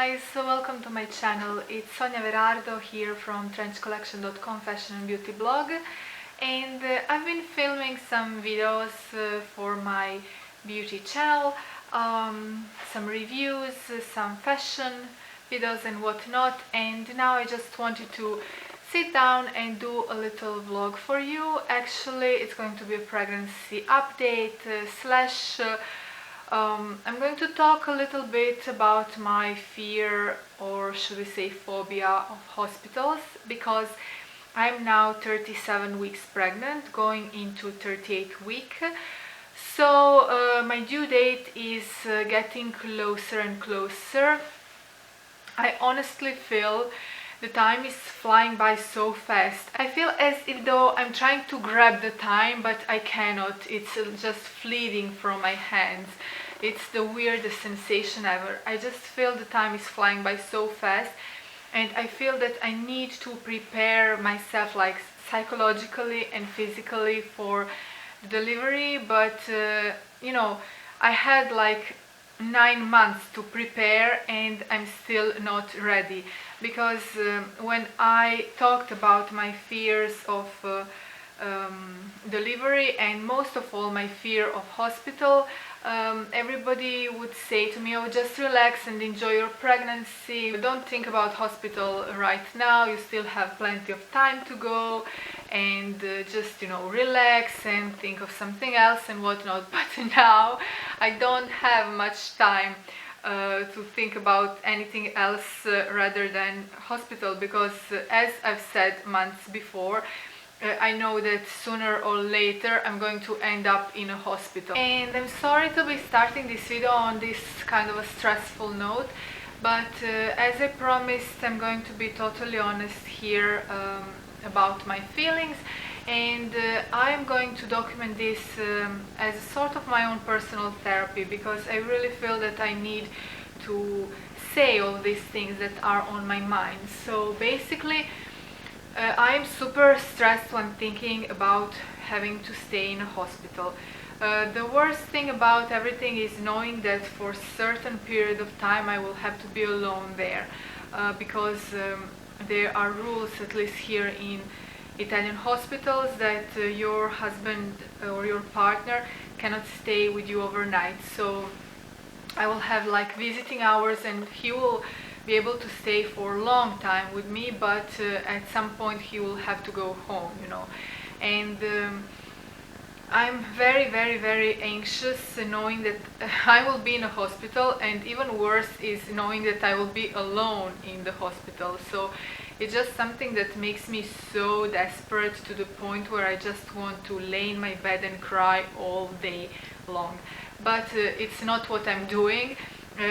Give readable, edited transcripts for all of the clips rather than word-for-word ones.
guys, so welcome to my channel. It's Sonia Verardo here from trenchcollection.com fashion and beauty blog, and I've been filming some videos for my beauty channel, some reviews, some fashion videos and whatnot, and now I just wanted to sit down and do a little vlog for you. Actually, it's going to be a pregnancy update slash I'm going to talk a little bit about my fear, or should we say phobia, of hospitals, because I'm now 37 weeks pregnant, going into 38th week. So my due date is getting closer and closer. I honestly feel the time is flying by so fast. I feel as if though I'm trying to grab the time, but I cannot. It's just fleeting from my hands. It's the weirdest sensation ever. I just feel the time is flying by so fast, and I feel that I need to prepare myself, like psychologically and physically, for the delivery. But you know, I had like 9 months to prepare and I'm still not ready, because when I talked about my fears of delivery, and most of all my fear of hospital, everybody would say to me, oh, just relax and enjoy your pregnancy, don't think about hospital right now, you still have plenty of time to go, and just, you know, relax and think of something else and whatnot. But now I don't have much time to think about anything else rather than hospital, because as I've said months before, I know that sooner or later I'm going to end up in a hospital. And I'm sorry to be starting this video on this kind of a stressful note, but as I promised, I'm going to be totally honest here about my feelings, and I'm going to document this as a sort of my own personal therapy, because I really feel that I need to say all these things that are on my mind. So basically, I am super stressed when thinking about having to stay in a hospital. The worst thing about everything is knowing that for a certain period of time I will have to be alone there, because there are rules, at least here in Italian hospitals, that your husband or your partner cannot stay with you overnight. So I will have like visiting hours, and he will be able to stay for a long time with me, but at some point he will have to go home, you know. And I'm very anxious knowing that I will be in a hospital, and even worse is knowing that I will be alone in the hospital. So it's just something that makes me so desperate, to the point where I just want to lay in my bed and cry all day long. But it's not what I'm doing.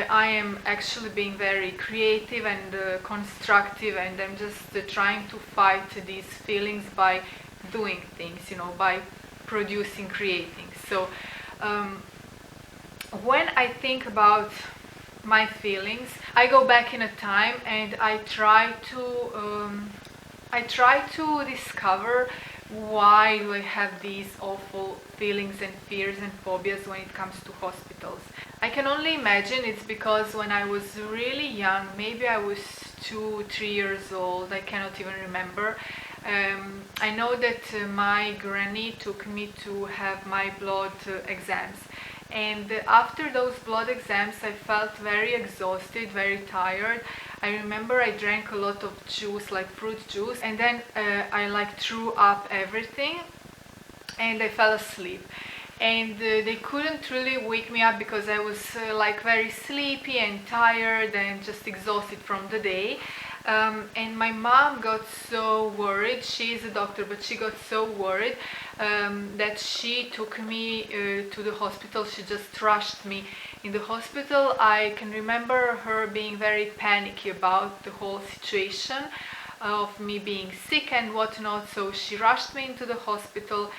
I am actually being very creative and constructive, and I'm just trying to fight these feelings by doing things, you know, by producing, creating. So when I think about my feelings, I go back in a time and I try to discover why do I have these awful feelings and fears and phobias when it comes to hospitals. I can only imagine it's because when I was really young, maybe I was 2-3 years old, I cannot even remember. I know that my granny took me to have my blood exams, and after those blood exams I felt very exhausted, very tired. I remember I drank a lot of juice, like fruit juice, and then I like threw up everything and I fell asleep. And they couldn't really wake me up because I was like very sleepy and tired and just exhausted from the day. And my mom got so worried. She is a doctor, but she got so worried that she took me to the hospital. She just rushed me in the hospital. I can remember her being very panicky about the whole situation of me being sick and whatnot. So she rushed me into the hospital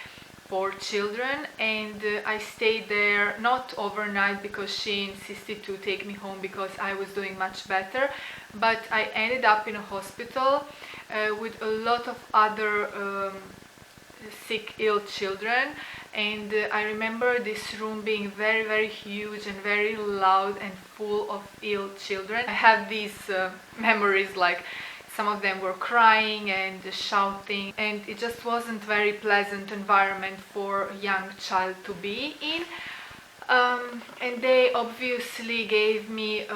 for children, and I stayed there not overnight because she insisted to take me home because I was doing much better, but I ended up in a hospital with a lot of other sick, ill children, and I remember this room being very, very huge and very loud and full of ill children. I have these memories, like some of them were crying and shouting, and it just wasn't very pleasant environment for a young child to be in. And they obviously gave me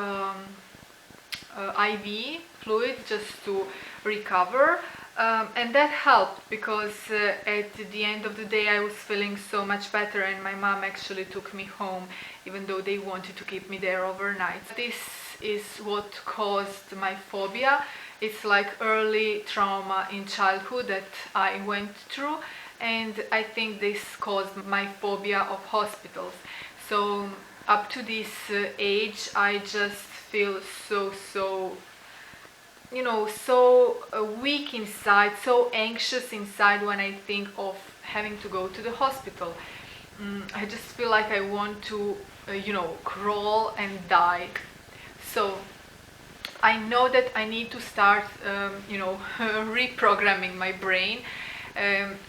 IV fluid just to recover, and that helped because at the end of the day I was feeling so much better, and my mom actually took me home even though they wanted to keep me there overnight. This is what caused my phobia. It's like early trauma in childhood that I went through, and I think this caused my phobia of hospitals. So up to this age I just feel so you know, so weak inside, so anxious inside when I think of having to go to the hospital. I just feel like I want to you know, crawl and die. So I know that I need to start you know, reprogramming my brain.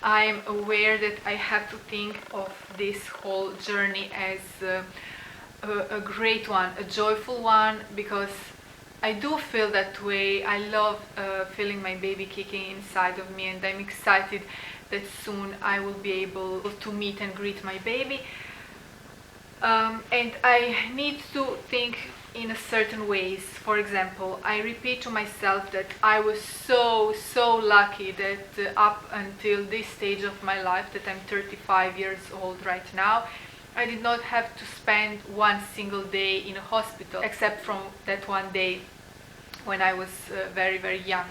I'm aware that I have to think of this whole journey as a great one, a joyful one, because I do feel that way. I love feeling my baby kicking inside of me, and I'm excited that soon I will be able to meet and greet my baby. And I need to think in a certain ways. For example, I repeat to myself that I was so lucky that up until this stage of my life, that I'm 35 years old right now, I did not have to spend one single day in a hospital, except from that one day when I was very young.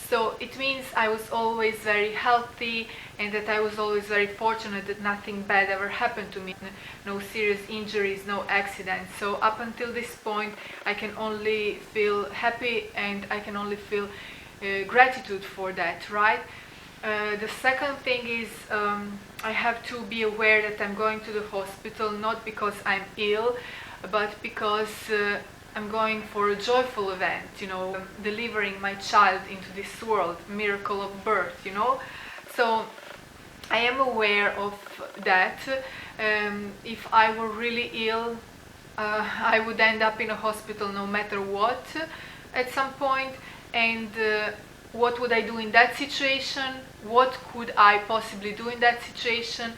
So it means I was always very healthy, and that I was always very fortunate that nothing bad ever happened to me. No serious injuries, no accidents. So up until this point I can only feel happy, and I can only feel gratitude for that, right? The second thing is I have to be aware that I'm going to the hospital not because I'm ill, but because I'm going for a joyful event, you know, delivering my child into this world, miracle of birth, you know. So I am aware of that. If I were really ill, I would end up in a hospital no matter what at some point. And what would I do in that situation? What could I possibly do in that situation?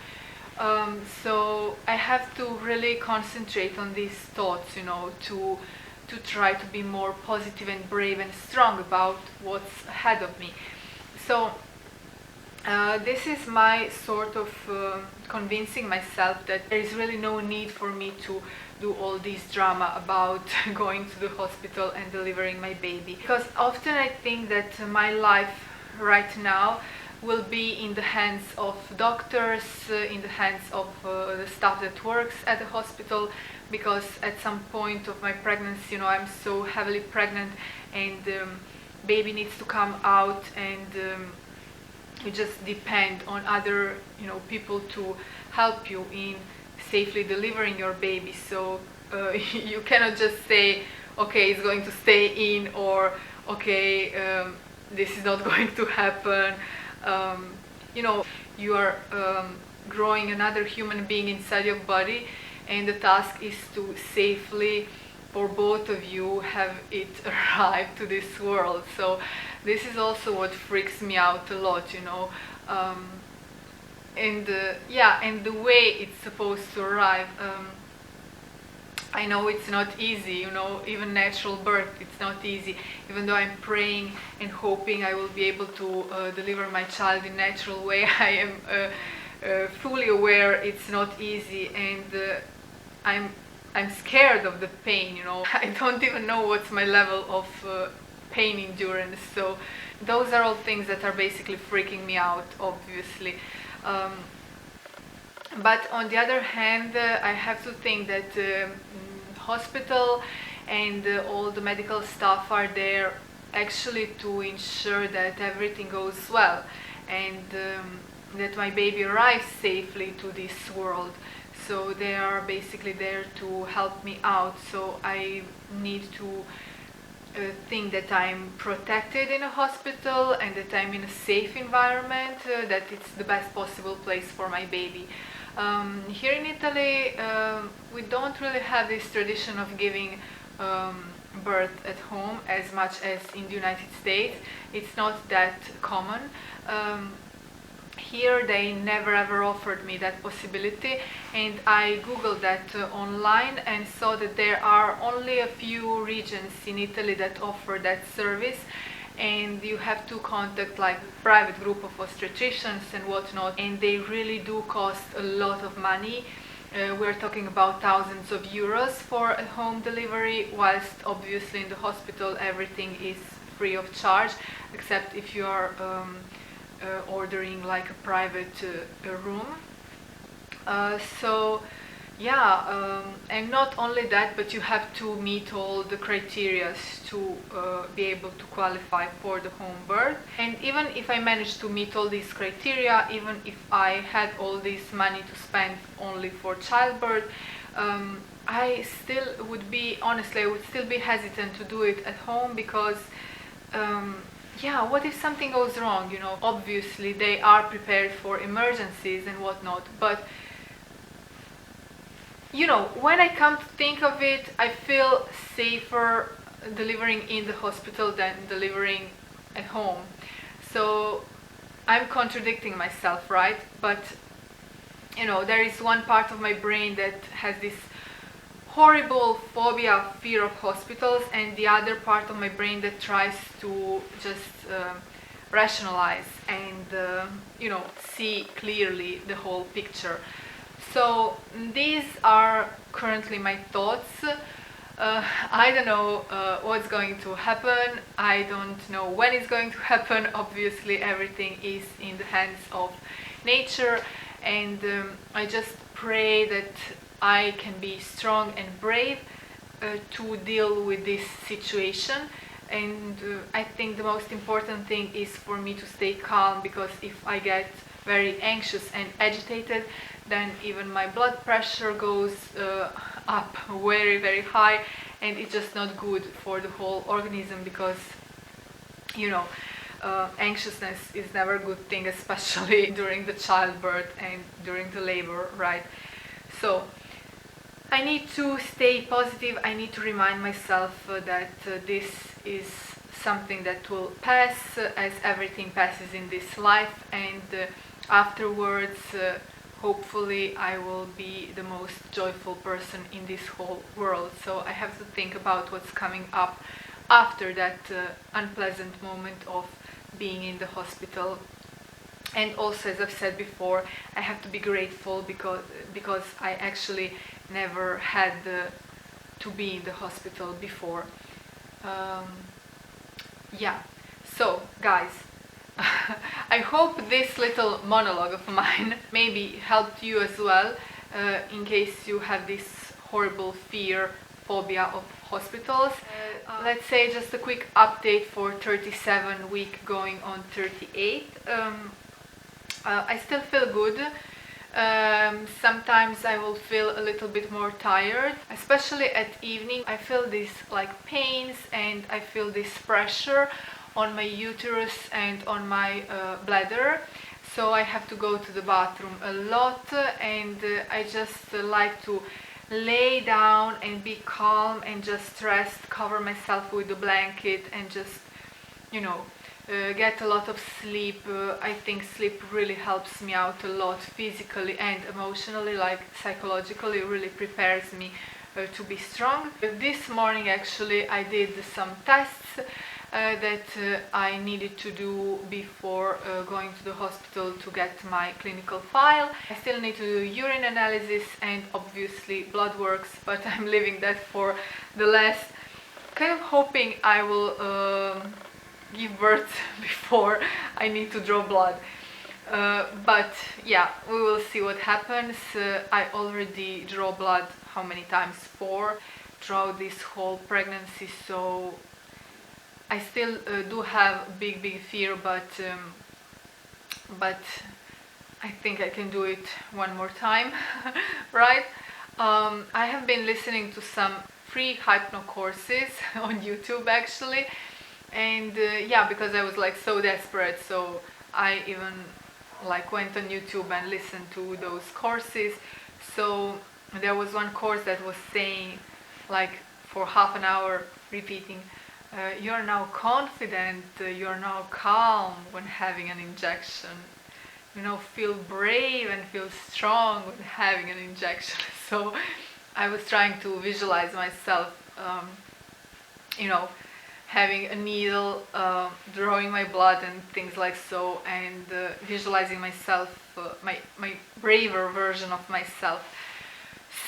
So I have to really concentrate on these thoughts, you know, to try to be more positive and brave and strong about what's ahead of me. So this is my sort of convincing myself that there is really no need for me to do all this drama about going to the hospital and delivering my baby. Because often I think that my life right now will be in the hands of doctors, in the hands of the staff that works at the hospital, because at some point of my pregnancy, you know, I'm so heavily pregnant, and baby needs to come out, and you just depend on other, you know, people to help you in safely delivering your baby. So you cannot just say, okay, it's going to stay in, or okay, this is not going to happen. You know, you are growing another human being inside your body, and the task is to safely, for both of you, have it arrive to this world. So this is also what freaks me out a lot, you know. Yeah, and the way it's supposed to arrive, I know it's not easy, you know, even natural birth, it's not easy. Even though I'm praying and hoping I will be able to deliver my child in natural way, I am fully aware it's not easy, and I'm scared of the pain, you know. I don't even know what's my level of pain endurance. So those are all things that are basically freaking me out, obviously. But on the other hand, I have to think that hospital and all the medical staff are there actually to ensure that everything goes well, and that my baby arrives safely to this world. So they are basically there to help me out. So I need to think that I'm protected in a hospital and that I'm in a safe environment, that it's the best possible place for my baby. Here in Italy, we don't really have this tradition of giving birth at home as much as in the United States. It's not that common. Here they never ever offered me that possibility, and I googled that online and saw that there are only a few regions in Italy that offer that service, and you have to contact like private group of obstetricians and whatnot, and they really do cost a lot of money. We're talking about thousands of euros for a home delivery, whilst obviously in the hospital everything is free of charge, except if you are ordering like a private room. So yeah, and not only that, but you have to meet all the criteria to be able to qualify for the home birth. And even if I managed to meet all these criteria, even if I had all this money to spend only for childbirth, I still would be, honestly, I would still be hesitant to do it at home because yeah, what if something goes wrong, you know? Obviously they are prepared for emergencies and whatnot, but you know, when I come to think of it, I feel safer delivering in the hospital than delivering at home. So I'm contradicting myself, right? But you know, there is one part of my brain that has this horrible phobia, fear of hospitals, and the other part of my brain that tries to just rationalize and you know, see clearly the whole picture. So these are currently my thoughts. I don't know what's going to happen. I don't know when it's going to happen. Obviously everything is in the hands of nature, and I just pray that I can be strong and brave to deal with this situation. And I think the most important thing is for me to stay calm, because if I get very anxious and agitated, then even my blood pressure goes up very, very high, and it's just not good for the whole organism, because you know, anxiousness is never a good thing, especially during the childbirth and during the labor, right? So I need to stay positive. I need to remind myself that this is something that will pass, as everything passes in this life, and afterwards hopefully I will be the most joyful person in this whole world. So I have to think about what's coming up after that unpleasant moment of being in the hospital. And also, as I've said before, I have to be grateful because I actually never had to be in the hospital before. Yeah, so guys, I hope this little monologue of mine maybe helped you as well, in case you have this horrible phobia of hospitals. Let's say just a quick update for 37 week going on 38. I still feel good. Sometimes I will feel a little bit more tired, especially at evening. I feel these like pains, and I feel this pressure on my uterus and on my bladder, so I have to go to the bathroom a lot, and I just like to lay down and be calm and just rest, cover myself with a blanket, and just, you know, get a lot of sleep. I think sleep really helps me out a lot, physically and emotionally, like psychologically. It really prepares me to be strong. This morning actually I did some tests that I needed to do before going to the hospital to get my clinical file. I still need to do urine analysis and obviously blood works, but I'm leaving that for the last, kind of hoping I will give birth before I need to draw blood. But yeah, we will see what happens. I already draw blood, how many times? 4 throughout this whole pregnancy, so I still do have big fear, but I think I can do it one more time. Right? I have been listening to some free hypno courses on YouTube actually. And yeah, because I was like so desperate, so I even like went on YouTube and listened to those courses. So there was one course that was saying, like, for half an hour repeating, you're now confident, you're now calm when having an injection, you know, feel brave and feel strong when having an injection. So I was trying to visualize myself, you know, having a needle, drawing my blood and things like so, and visualizing myself, my braver version of myself.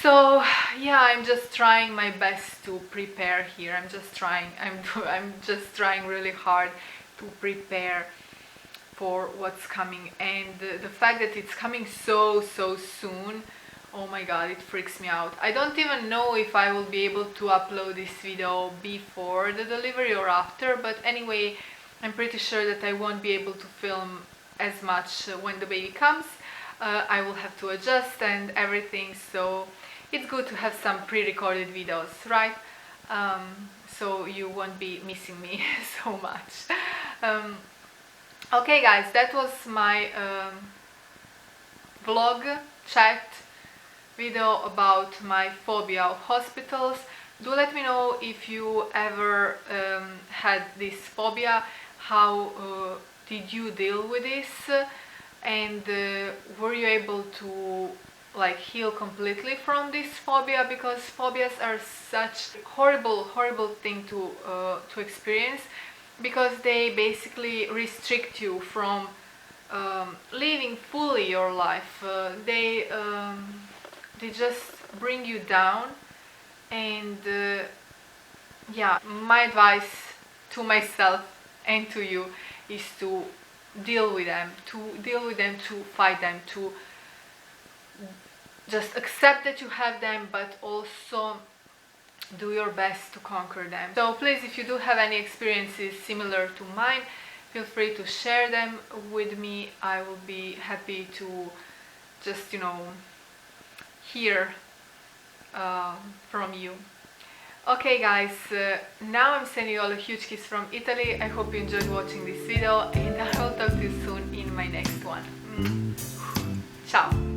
So yeah, I'm just trying my best to prepare here. I'm just trying really hard to prepare for what's coming, and the fact that it's coming so soon, oh my god, it freaks me out. I don't even know if I will be able to upload this video before the delivery or after, but anyway, I'm pretty sure that I won't be able to film as much when the baby comes. I will have to adjust and everything, so it's good to have some pre-recorded videos, right? So you won't be missing me so much. Okay guys, that was my vlog chat video about my phobia of hospitals. Do let me know if you ever had this phobia, how did you deal with this, and were you able to like heal completely from this phobia, because phobias are such horrible thing to experience, because they basically restrict you from living fully your life. They just bring you down, and yeah, my advice to myself and to you is to deal with them, to fight them, to just accept that you have them, but also do your best to conquer them. So please, if you do have any experiences similar to mine, feel free to share them with me. I will be happy to just, you know, hear from you. Okay guys, now I'm sending you all a huge kiss from Italy. I hope you enjoyed watching this video, and I will talk to you soon in my next one. Ciao!